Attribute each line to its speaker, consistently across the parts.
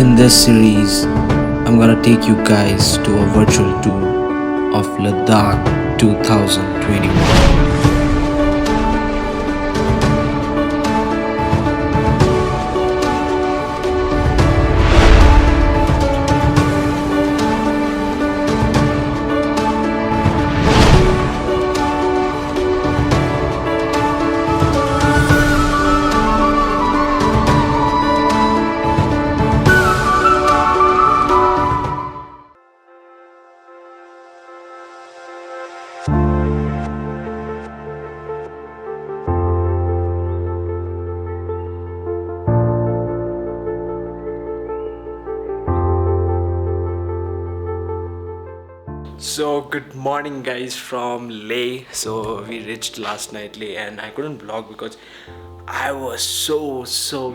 Speaker 1: In this series, I'm gonna take you guys to a virtual tour of Ladakh 2021. So good morning guys from Leh. So we reached last night Leh and I couldn't vlog because I was so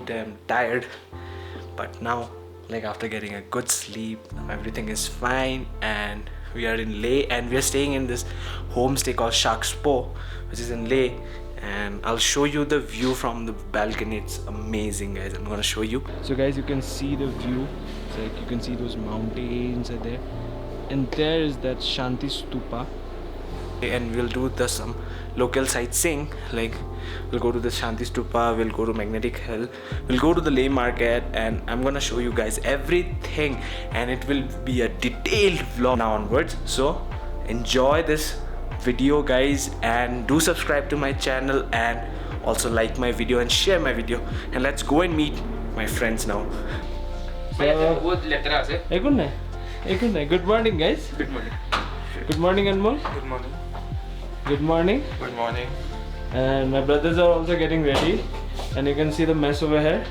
Speaker 1: damn tired. But now, like after getting a good sleep, everything is fine and we are in Leh and we are staying in this homestay called Sharkspo, which is in Leh, and I'll show you the view from the balcony. It's amazing guys. I'm gonna show you. So guys, you can see the view. It's like you can see those mountains are there. And there is that Shanti Stupa, and we'll do some local sightseeing. Like we'll go to the Shanti Stupa, we'll go to Magnetic Hill, we'll go to the Leh Market, and I'm gonna show you guys everything, and it will be a detailed vlog now onwards. So enjoy this video guys, and do subscribe to my channel and also like my video and share my video, and let's go and meet my friends now. Good morning guys.
Speaker 2: Good morning.
Speaker 1: Good morning Anmol.
Speaker 2: Good morning.
Speaker 1: Good morning.
Speaker 2: Good morning.
Speaker 1: And my brothers are also getting ready, and you can see the mess over here.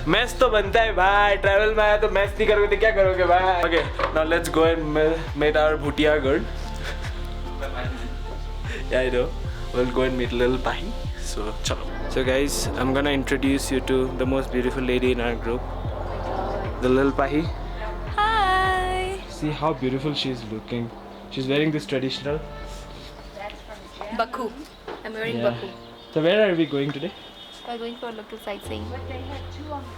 Speaker 1: Mess तो बनता है भाई, travel में आया तो mess नहीं करोगे तो क्या करोगे भाई? Okay, now let's go and meet our bhutia girl. Yeah, I know. We'll go and meet little Pahi. So chalo. So guys, I'm gonna introduce you to the most beautiful lady in our group, the little Pahi.
Speaker 3: Hi!
Speaker 1: See how beautiful she is looking. She's wearing this traditional.
Speaker 3: Baku. I'm wearing Baku.
Speaker 1: So where are we going today?
Speaker 3: We're going for local sightseeing.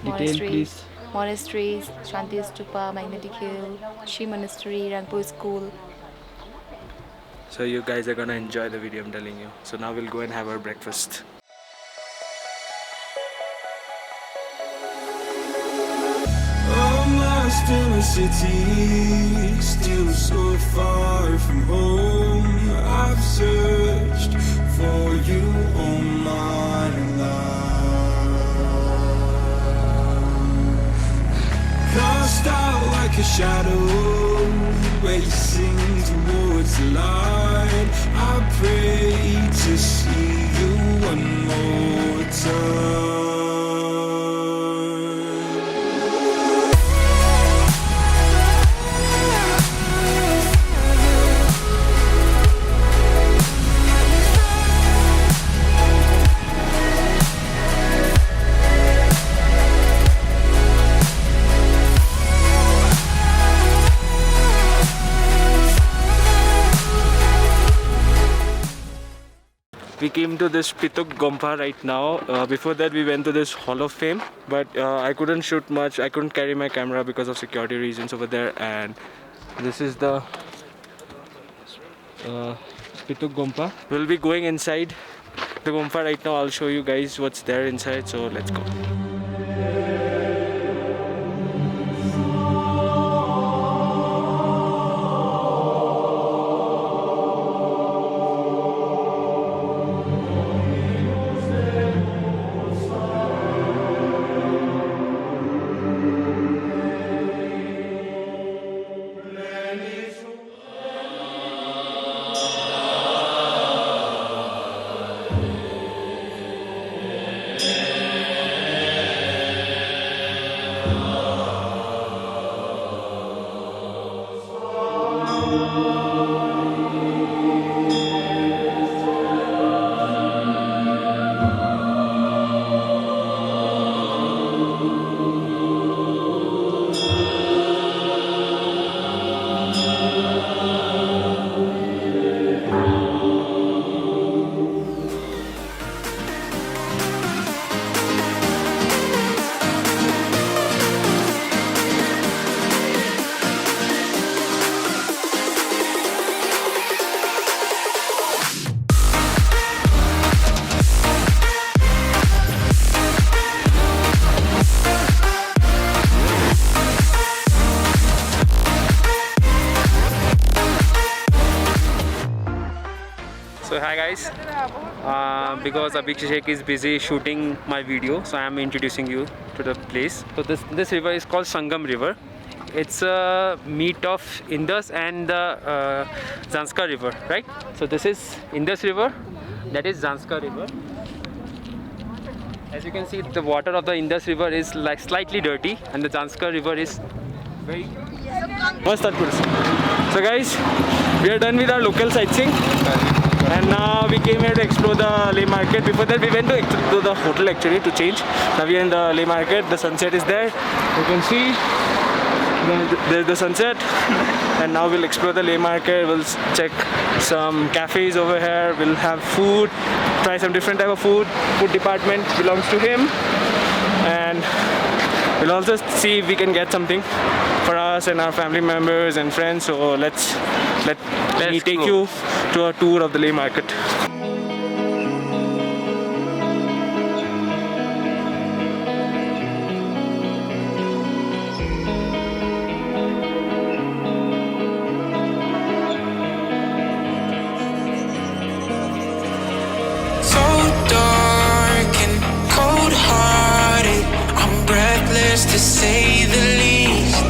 Speaker 1: Detail please.
Speaker 3: Monasteries, Shanti Stupa, Magnetic Hill, Shi Monastery, Rangpur School.
Speaker 1: So you guys are gonna enjoy the video, I'm telling you. So now we'll go and have our breakfast.
Speaker 4: Lost in a city, still so far from home. I've searched for you all my life. Cast out like a shadow, racing towards the light. I pray to see you one more time.
Speaker 1: We came to this Pituk Gompa right now. Before that we went to this Hall of Fame, but I couldn't shoot much. I couldn't carry my camera because of security reasons over there. And this is the Pituk Gompa. We'll be going inside the Gompa right now. I'll show you guys what's there inside, so let's go. guys, because Abhishek is busy shooting my video, so I am introducing you to the place. So this river is called Sangam River. It's a meet of Indus and the Zanskar River, right? So this is Indus River, that is Zanskar River. As you can see, the water of the Indus River is like slightly dirty, and the Zanskar River is very must. So guys, we are done with our local sightseeing, and now we came here to explore the Leh market. Before that, we went to the hotel actually to change. Now we are in the Leh market. The sunset is there. You can see there's the sunset, and now we'll explore the Leh market. We'll check some cafes over here. We'll have food, try some different type of food. Food department belongs to him, and we'll also see if we can get something for us and our family members and friends. So let me take you to a tour of the Leh market.
Speaker 4: So dark and cold-hearted, I'm breathless to say the least.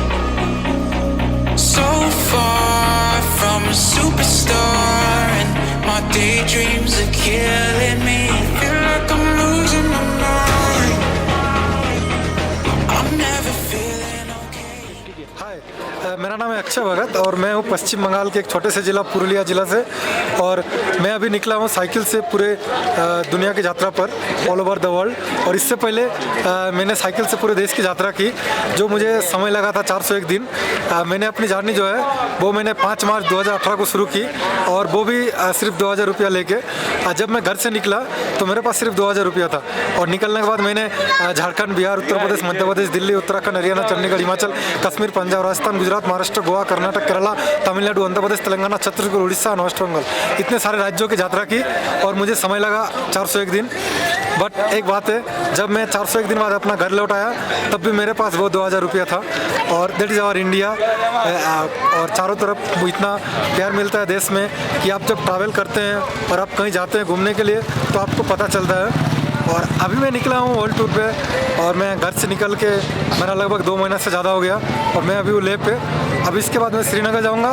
Speaker 4: So far from a superstar, and my daydreams are killing me. Feel like I'm losing my mind. I'm never feeling okay.
Speaker 2: हाय, मेरा नाम है अक्षय भगत और मैं हूँ पश्चिम बंगाल के एक छोटे से ज़िला पुरुलिया ज़िला से। और मैं अभी निकला हूँ साइकिल से पूरे दुनिया की यात्रा पर, ऑल ओवर द वर्ल्ड। और इससे पहले मैंने साइकिल से पूरे देश की यात्रा की, जो मुझे समय लगा था 401 दिन। मैंने अपनी जर्नी जो है वो मैंने 5 मार्च 2018 को शुरू की, और वो भी सिर्फ 2000 रुपया लेके। जब मैं घर से निकला तो मेरे पास सिर्फ 2000 रुपया था, और निकलने के बाद मैंने झारखंड, बिहार, उत्तर प्रदेश, मध्य प्रदेश, दिल्ली, उत्तराखंड, हरियाणा, चंडीगढ़, हिमाचल, कश्मीर, पंजाब, राजस्थान, गुजरात, महाराष्ट्र, गोवा, कर्नाटक, केरला, तमिलनाडु, आंध्र प्रदेश, तेलंगाना, छत्तीसगढ़, उड़ीसा और वेस्ट बंगाल, इतने सारे राज्यों की यात्रा की, और मुझे समय लगा 401 दिन। बट एक बात है, जब मैं 401 दिन बाद अपना घर लौट आया तब भी मेरे पास वो 2000 रुपया था। और दैट इज़ आवर इंडिया। और चारों तरफ इतना प्यार मिलता है देश में कि आप जब ट्रैवल करते हैं और आप कहीं जाते हैं घूमने के लिए तो आपको पता चलता है। और अभी मैं निकला हूँ वर्ल्ड टूर पे, और मैं घर से निकल के मेरा लगभग 2 महीना से ज़्यादा हो गया, और मैं अभी हूँ लेह पे। अब इसके बाद मैं श्रीनगर जाऊँगा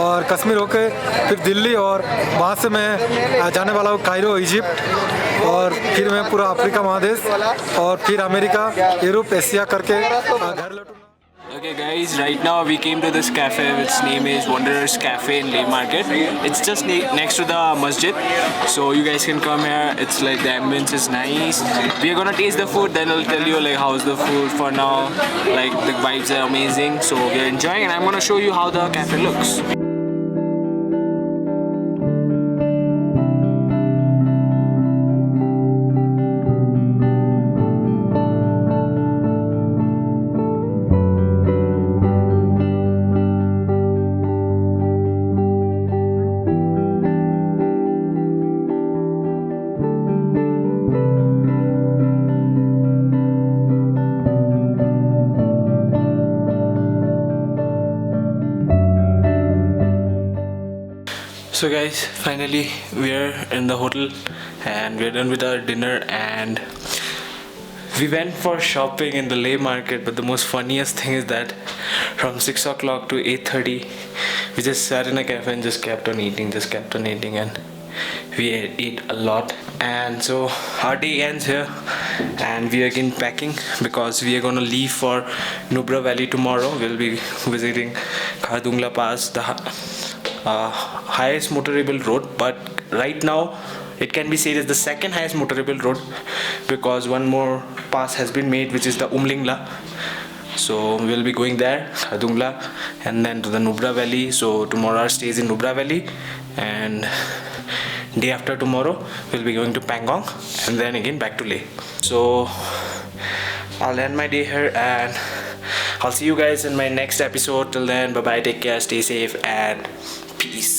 Speaker 2: और कश्मीर होके फिर दिल्ली, और वहाँ से मैं जाने वाला हूँ कायरो, इजिप्ट, और फिर मैं पूरा अफ्रीका महादेश, और फिर अमेरिका, यूरोप, एशिया करके घर लौटूँगा।
Speaker 1: Okay guys, right now we came to this cafe which name is Wanderers Cafe in Leh Market. It's just next to the masjid, so you guys can come here. It's like the ambience is nice. We are gonna taste the food, then I'll tell you like how's the food for now. Like the vibes are amazing, so we are enjoying, and I'm gonna show you how the cafe looks. So guys, finally we are in the hotel and we are done with our dinner, and we went for shopping in the Leh market. But the most funniest thing is that from 6 o'clock to 8:30 we just sat in a cafe and just kept on eating, and we ate a lot. And so our day ends here, and we are again packing because we are going to leave for Nubra Valley tomorrow. We'll be visiting Khardungla Pass, the highest motorable road, but right now it can be said as the second highest motorable road because one more pass has been made, which is the Umlingla. So we'll be going there, Khardungla, and then to the Nubra Valley. So tomorrow our stay is in Nubra Valley, and day after tomorrow we'll be going to Pangong, and then again back to Leh. So I'll end my day here, and I'll see you guys in my next episode. Till then, bye bye, take care, stay safe, and peace.